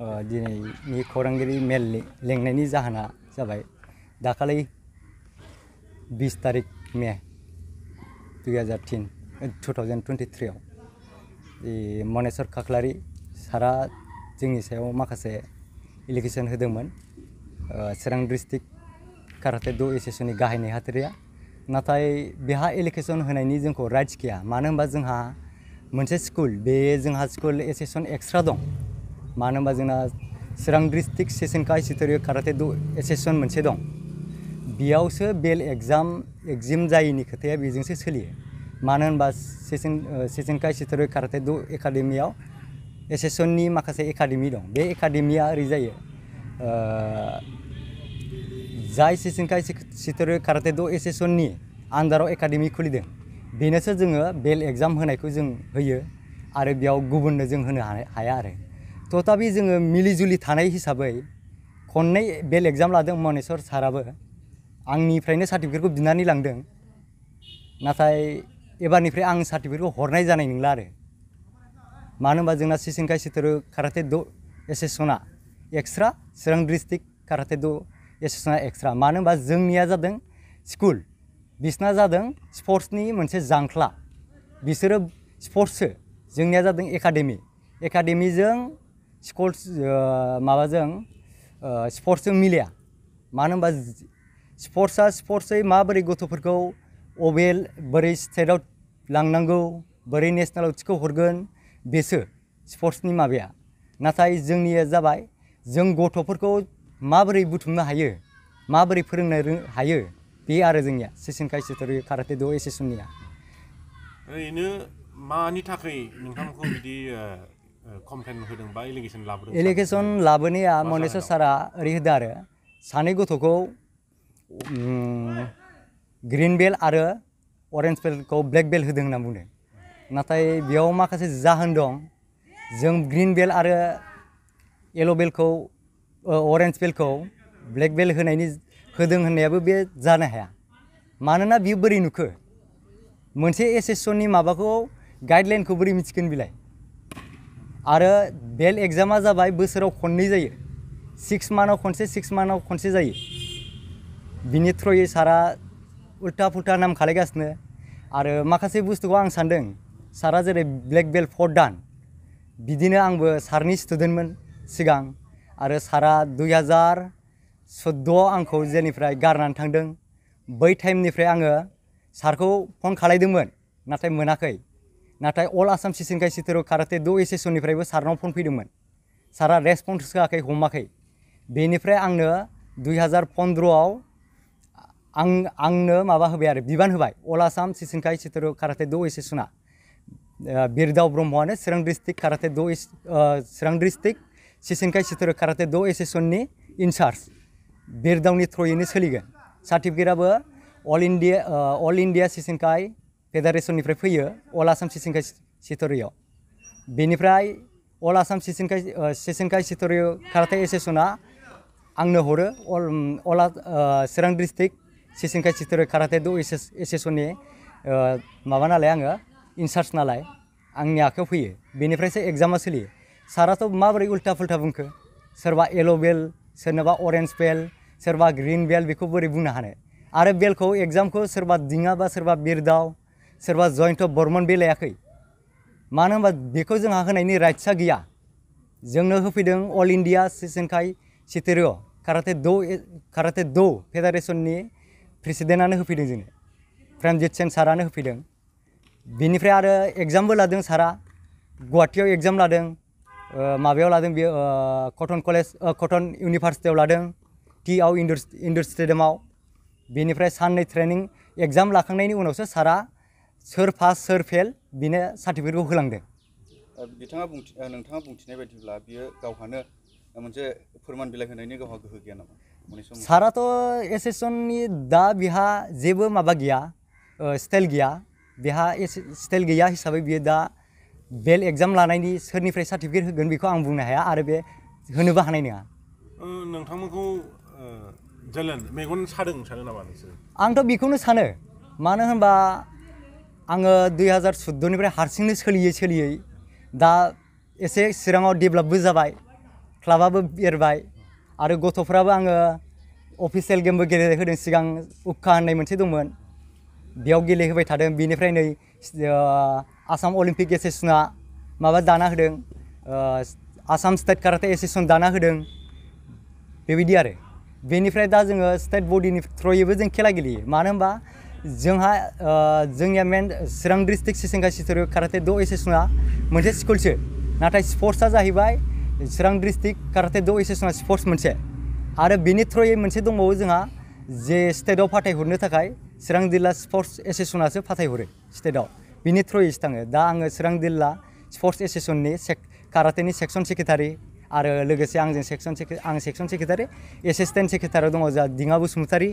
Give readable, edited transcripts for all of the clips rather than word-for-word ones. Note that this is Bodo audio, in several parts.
दिनैनि खौरांगिरि मेल लेंनायनि जाहोना जाबाय दाखालि 20 तारिख मे 2023 आव मनेस्वर खाख्लारि सारा जोंनि सायाव माखासे एलिगेसन होदोंमोन चिरां डिस्ट्रिक्ट काराटे ड' एस'सिएशननि गाहाय नेहाथारिया नाथाय बेहा एलिगेसन होनायनि जोंखौ राइट्स गैया मानो होनबा जोंहा मोनसे स्कुल बे जोंहा स्कुल एस'सिएशन एक्सट्रा दं मानो होनबा जोंना चिरां डिस्ट्रिक्ट सेशनकाई चितरिय काराटे ड' एस'सिएशन मोनसे दं बेयावसो बेल एग्जाम जायैनि खोथाया बेजोंसो सोलियो मानो होनबा सेशनकाई चितरिय काराटे ड' एकाडेमियाव एस'सिएशननि माखासे एकाडेमि दं बे एकाडेमिया ओरै जायो जाय सेशनकाई चितरिय काराटे ड' एस'सिएशननि आन्डाराव एकाडेमि खुलिदों बेनोसो जोङो बेल एग्जाम होनायखौ जों होयो आरो बेयाव गुबुननो जों होनो हाया आरो तथापि जोङो मिलिजुलि थानाय हिसाबै खननै बेल एग्जाम लादों मनेस्वर साराबो आंनिफ्रायनो सार्टिफिकेटखौ बिनानै लांदों नाथाय एबारनिफ्राय आं सार्टिफिकेटखौ हरनाय जानाय नंला आरो मानो होनबा जोंना सेशनकाई चितरिय काराटे ड' एस'सिएशना एक्सट्रा चिरां डिस्ट्रिक्ट काराटे ड' एस'सिएशना एक्सट्रा मानो होनबा जोंनिया जादों स्कुल बिसना जादों स्पर्ट्सनि मोनसे जांख्ला बिसोरो स्पर्ट्ससो जोंनिया जादों एकाडेमिजों स्कुल माबाजों स्पर्ट्सजों मिलाया मानो होनबा स्पर्ट्सै माबोरै गथ'फोरखौ अबे बोरै स्टेटआव लांनांगौ बोरै नेसनेलाव थिखो हरगोन बेसो स्पर्ट्सनि माबाया नाथाय जोंनिया जाबाय जों गथ'फोरखौ माबोरै बुथुमनो हायो माबोरै फोरोंनो हायो बे आरो जोंनिया सेशनकाई चितरिय काराटे ड' एस'सिएशननिया ओरैनो मानि थाखाय नोंथांखौ बिदि कमप्लेन होदों बा एलिगेसन लाबोदों एलिगेसन लाबोनाया मनेस्वर सारा ओरै होदों आरो सानै गथ'खौ ग्रीन बेल्ट आरो अरेन्ज बेल्टखौ ब्लेक बेल्ट होदों होनना बुंदों नाथाय बेयाव माखासे जाहोन दं जों ग्रीन बेल्ट आरो येलो बेल्टखौ अरेन्ज बेल्टखौ ब्लेक बेल्ट होदों होननायाबो बे जानो हाया मानोना बियो बोरै नुखो मोनसे एस'सिएशननि माबाखौ गाइडलाइनखौ बोरै मिथिगोन बिलाय आरो बेल्ट एग्जामा जाबाय बोसोराव खननै जायो 6 मान्थआव खनसे जायो बिनि थ्रुयै सारा उल्टा फुल्टा नाम खालायगासिनो आरो माखासे बुस्थुखौ आं सानदों सारा जेरै ब्लेक बेल्ट 4 दान बिदिनो आंबो सारनि स्टुडेन्टमोन सिगां आरो सारा 2014 आंखौ जेनिफ्राय गारनानै थांदों बै टाइमनिफ्राय आङो सारखौ फन खालायदोंमोन नाथाय मोनाखै नाथाय अल आसाम सेशनकाई चितरिय काराटे ड' एस'सिएशननिफ्रायबो सारनाव फन फैदोंमोन सारा रेसपन्स होआखै हमाखै बेनिफ्राय आंनो 2015 आव आंनो माबा होबाय आरो बिबान होबाय अल आसाम सेशनकाई चितरिय काराटे ड' एस'सिएशना बिरदाव ब्रह्मआनो चिरां डिस्ट्रिक्ट काराटे ड' चिरां डिस्ट्रिक्ट सेशनकाई चितरिय काराटे ड' एस'सिएशननि इनचार्ज बिरदावनि थ्रुयैनो सोलिगोन सार्टिफिकेटआबो अल इन्डिया सेशनकाई फेडारेशननिफ्राय फैयो अल आसाम सेशनकाई चितरियआव बेनिफ्राय अल आसाम सेशनकाई चितरिय काराटे एस'सिएशना आंनो हरो चिरां डिस्ट्रिक्ट सेशनकाई चितरिय काराटे ड' एस'सिएशननि माबा नालाय आङो इनचार्ज नालाय आंनि आखायाव फैयो बेनिफ्रायसो एग्जामा सोलियो साराथ' माबोरै उल्टा फुल्टा बुंखो सोरबा येलो बेल्ट सोरनोबा अरेन्ज बेल्ट सोरबा ग्रीन बेल्ट बेखौ बोरै बुंनो हानो आरो बेल्टखौ एग्जामखौ सोरबा दिङाबा सोरबा बिरदाव सोरबा जयन्त बर्मन बे लायाखै मानो होनबा बेखौ जोंहा होनायनि राइट्सआ गैया जोंनो होफैदों अल इन्डिया सेशनकाई चितरिय काराटे ड' फेडारेशननि प्रेसिडेन्टआनो होफैदों जोंनो प्रेमजित सेन सारानो होफैदों बेनिफ्राय आरो एग्जामबो लादों सारा गुवाहाटीयाव एग्जाम लादों माबायाव लादों बियो कटन इउनिभारसिटियाव लादों टीआव इन्डोर स्टेडियामाव बेनिफ्राय साननै ट्रेनिं एग्जाम लाखांनायनि उनावसो सारा सोर पास सोर फेल बिनो सार्टिफिकेटखौ होलांदों नोंथाङा बुंथिनाय बायदिब्ला बियो गावहानो मोनसे फोरमान बिलाइ होनायनि गावहा गोहो गैया नामा साराथ' एस'सिएशननि दा बिहा जेबो माबा गैया स्टाइल गैया बिहा स्टाइल गैया हिसाबै बियो दा बेल एग्जाम लानायनि सोरनिफ्राय सार्टिफिकेट होगोन बेखौ आं बुंनो हाया आरो बे होनोबो हानाय नङा नोंथांमोनखौ मेगन सादों सानो नामा नोंसोर आंथ' बेखौनो सानो मानो होनबा आङो 2014 निफ्राय हारसिंनो सोलियै दा एसे चिराङाव डेभेलपबो जाबाय क्लाबाबो एरबाय आरो गथ'फ्राबो आङो अफिसियेल गेमबो गेलेहोदों सिगां उक्का होननाय मोनसे दंमोन बेयाव गेलेहोबाय थादों बिनिफ्राय नै आसाम अलिम्पिक एस'सिएशना माबा दाना होदों आसाम स्टेट काराटे एस'सिएशन दाना होदों बेबायदि आरो बेनिफ्राय दा जोङो स्टेट बडिनि थ्रयैबो जों खेला गेलेयो मानो होनबा जोंहा जोंनिया मेन चिरां डिस्ट्रिक्ट सिसेंगा सिथोरो काराटे द' एस'सिएशना मोनसे स्कुलसो नाथाय स्पर्ट्सआ जाहैबाय चिरां डिस्ट्रिक्ट काराटे द' एस'सिएशना स्पर्ट्स मोनसे आरो बेनि थ्रयै मोनसे दंबावो जोंहा जे स्टेटआव फाथायहरनो थाखाय चिरां जिल्ला स्पर्ट्स एस'सिएशनासो फाथायहरो स्टेटआव बिनि थ्रयैसो थाङो दा आङो चिरां जिल्ला स्पर्ट्स एस'सिएशननि काराटेनि सेक्सन सेक्रेटारि आरो लोगोसे आंजों आं सेक्सन सेक्रेटारि एसिस्टेन्ट सेक्रेटारियाव दङ जोंहा दिङा बसुमतारी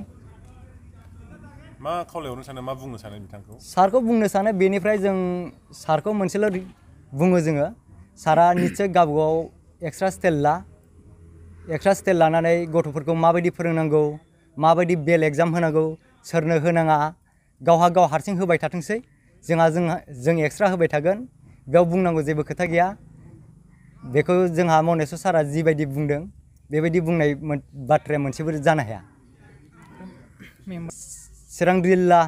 मा खावलायहरनो सानो मा बुंनो सानो बिथांखौ सारखौ बुंनो सानो बेनिफ्राय जों सारखौ मोनसेल' बुङो जोङो सारा निस्सय गावबागाव एक्सट्रा स्टाइल लानानै गथ'फोरखौ माबायदि फोरोंनांगौ माबायदि बेल एग्जाम होनांगौ सोरनो होनाङा गावहा गाव हारसिं होबाय थाथोंसै जों एक्सट्रा होबाय थागोन बेयाव बुंनांगौ जेबो खोथा गैया बेखौ जोंहा मनेस्वर सारा जिबायदि बुंदों बेबायदि बुंनाय बाथ्राया मोनसेबो जानो हाया चिरां जिल्ला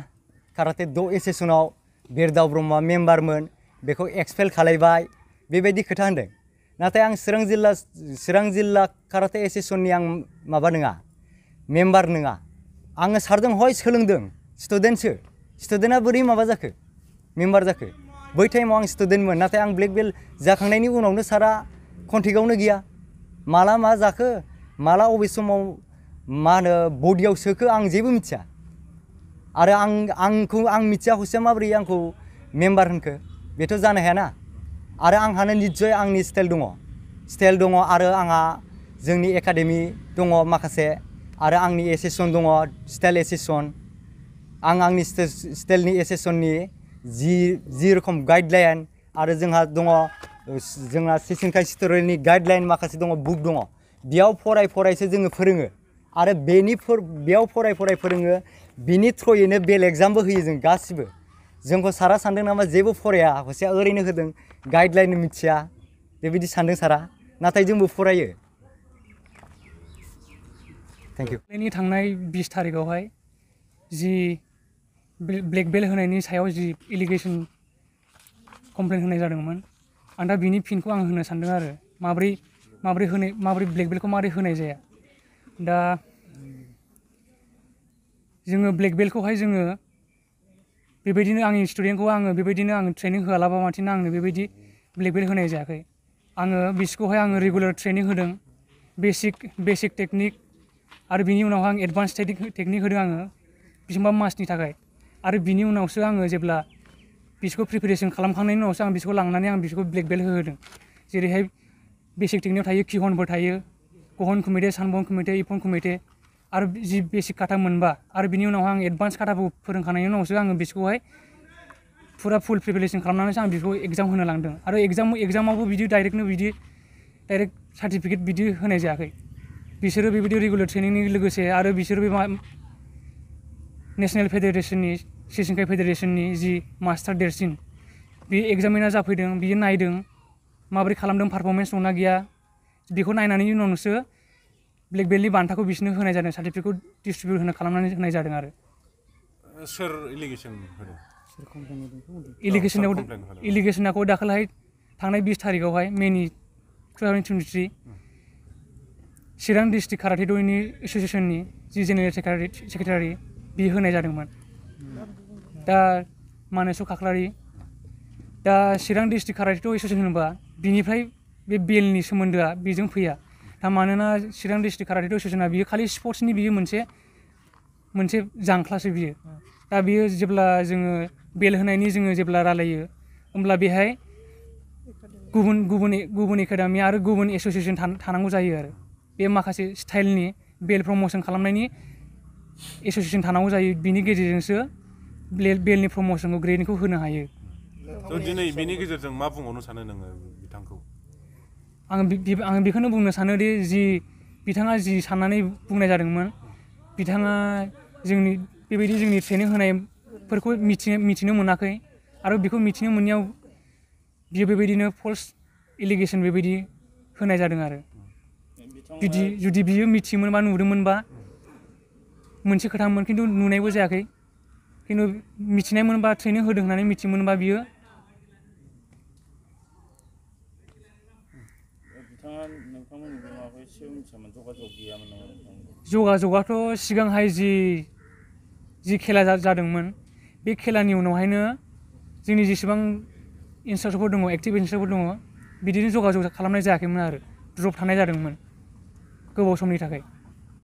काराटे द' एस'सिएशनाव बिरदाव ब्रह्मआ मेम्बारमोन बेखौ एक्सपेल खालायबाय बेबायदि खोथा होनदों नाथाय आं चिरां जिल्ला काराटे एस'सिएशननि आं माबा नङा मेम्बार नङा आङो सारजों हय सोलोंदों स्टुडेन्टआ बोरै माबा जाखो मेम्बार जाखो बै टाइमाव आं स्टुडेन्टमोन नाथाय आं ब्लेक बेल्ट जाखांनायनि उनावनो सारा कन्टेक्टआवनो गैया माला मा जाखो माला अबे समाव मा होनो बडियाव सोखो आं जेबो मिथिया आरो आं मिथिया हसिया माबोरै आंखौ मेम्बार होनखो बेथ' जानो हायाना आरो आंहानो निस्सय आंनि स्टाइल दङ आरो आंहा जोंनि एकाडेमि दङ माखासे आरो आंनि एस'सिएशन दङ स्टाइल एस'सिएशन आंनि स्टाइलनि एस'सिएशननि जि रोखोम गाइडलाइन आरो जोंहा दङ जोंहा सिशिंखाइ सिथोरनि गाइडलाइन माखासे दङ बुक दङ बेयाव फरायसो जोङो फोरोङो आरो बेयाव फराय फोरोङो बिनि थ्रयैनो बेल एग्जामबो होयो जों गासिबो जोंखौ सारा सानदों नामा जेबो फराया हसिया ओरैनो होदों गाइडलाइन मिथिया बेबायदि सानदों सारा नाथाय जोंबो फरायो थेंक इउ थांनाय 20 तारिखआवहाय जि ब्लेक बेल्ट होनायनि सायाव जि एलिगेसन कमप्लेन होनाय जादोंमोन आं दा बिनि फिनखौ आं होनो सानदों आरो माब्रै ब्लेक बेल्टखौ माब्रै होनाय जाया दा जोङो ब्लेक बेल्टखौहाय जोङो बेबायदिनो आंनि स्टुडेन्टखौ आङो बेबायदिनो आङो ट्रेनिं होआलाबामाथिनो आंनो बेबायदि ब्लेक बेल्ट होनाय जायाखै आङो बिसोरखौहाय आङो रेगुलार ट्रेनिं होदों बेसिक टेकनिक आरो बिनि उनाव आं एडभान्स टेकनिक होदों आङो बेसेबां मासनि थाखाय आरो बिनि उनावसो आङो जेब्ला बिसोरखौ प्रिपेरेसन खालामखांनायनि उनावसो आं बिसोरखौ लांनानै आं बिसोरखौ ब्लेक बेल्ट होदों जेरैहाय बेसिक टेकनिकआव थायो किहनफोर थायो गहन कुमेटे सानबन कुमेटे इपन कुमेटे आरो जि बेसिक काटा मोनबा आरो बिनि उनाव आं एडभान्स काटाखौ फोरोंखांनायनि उनावसो आङो बिसोरखौहाय फुरा फुल प्रिपेरेसन खालामनानैसो आं बिसोरखौ एग्जाम होनो लांदों आरो एग्जामावबो बिदि डाइरेक्ट सार्टिफिकेट बिदि होनाय जायाखै बिसोरो बेबायदि रेगुलार ट्रेनिंनि लोगोसे आरो बिसोरो बे नेशनेल फेडारेशननि सिशिंखाइ फेडारेशननि जि मास्टार देरसिन बे एग्जामिना जाफैदों बियो नायदों माबोरै खालामदों पारफरमेन्स दंना गैया बेखौ नायनायनि उनावसो ब्लेक बेल्टनि बान्थाखौ बिसोरनो होनाय जादों सार्टिफिकेटखौ डिस्ट्रिबिउट खालामनानै होनाय जादों आरो सोर एलिगेसन होदों एलिगेसनखौ दाखालिहाय थांनाय 20 तारिखआवहाय मेनि 2023 चिरां डिस्ट्रिक्ट काराटे द' एस'सिएशननि जि जेनेरेल सेक्रेटारि बि होनाय जादोंमोन दा मानेस्वर खाख्लारि दा चिरां डिस्ट्रिक्ट काराटे द' एस'सिएशन होनोबा बिनिफ्राय बे बेलनि सोमोन्दोआ बेजों फैया दा मानोना चिरां डिस्ट्रिक्ट काराटे द' एस'सिएशना बियो खालि स्पर्ट्सनि बियो मोनसे जांख्लासो बियो दा बियो जेब्ला जोङो बेल होनायनि जोङो जेब्ला रायलायो होमब्ला बेहाय गुबुन एकाडेमि आरो गुबुन एस'सिएशन थानांगौ जायो आरो बे माखासे स्टाइलनि बेल प्रम'सन खालामनायनि एस'सिएशन थानांगौ जायो बिनि गेजेरजोंसो बेलनि प्रम'सनखौ ग्रेडखौ होनो हायो दिनै बेनि गेजेरजों मा बुंबावनो सानो नोङो बिथांखौ आं बेखौनो बुंनो सानोदि बिथाङा जि साननानै बुंनाय जादोंमोन बिथाङा बेबायदि जोंनि ट्रेनिं होनायफोरखौ मिथिनो मोनाखै आरो बेखौ मिथिनो मोनैयाव बियो बेबायदिनो फल्स एलिगेसन बेबायदि होनाय जादों आरो जुदि बियो मिथियोमोनबा नुदोंमोनबा मोनसे खोथामोन खिन्थु नुनायबो जायाखै खिन्थु मिथिनायमोनबा ट्रेनिं होदों होननानै मिथियोमोनबा बियो बिथाङा नोंथांमोननि माबाखौ एसे मिथियामोन जगाजग गैयामोन नामा जगाजगाथ' सिगांहाय जि खेला जादोंमोन बे खेलानि उनावहायनो जोंनि जेसेबां इन्सट्राक्टरफोर दङ एक्टिभ इन्सट्राक्टरफोर दङ बिदिनो जगाजग खालामनाय जायाखैमोन आरो द्रप थानाय जादोंमोन गोबाव समनि थाखाय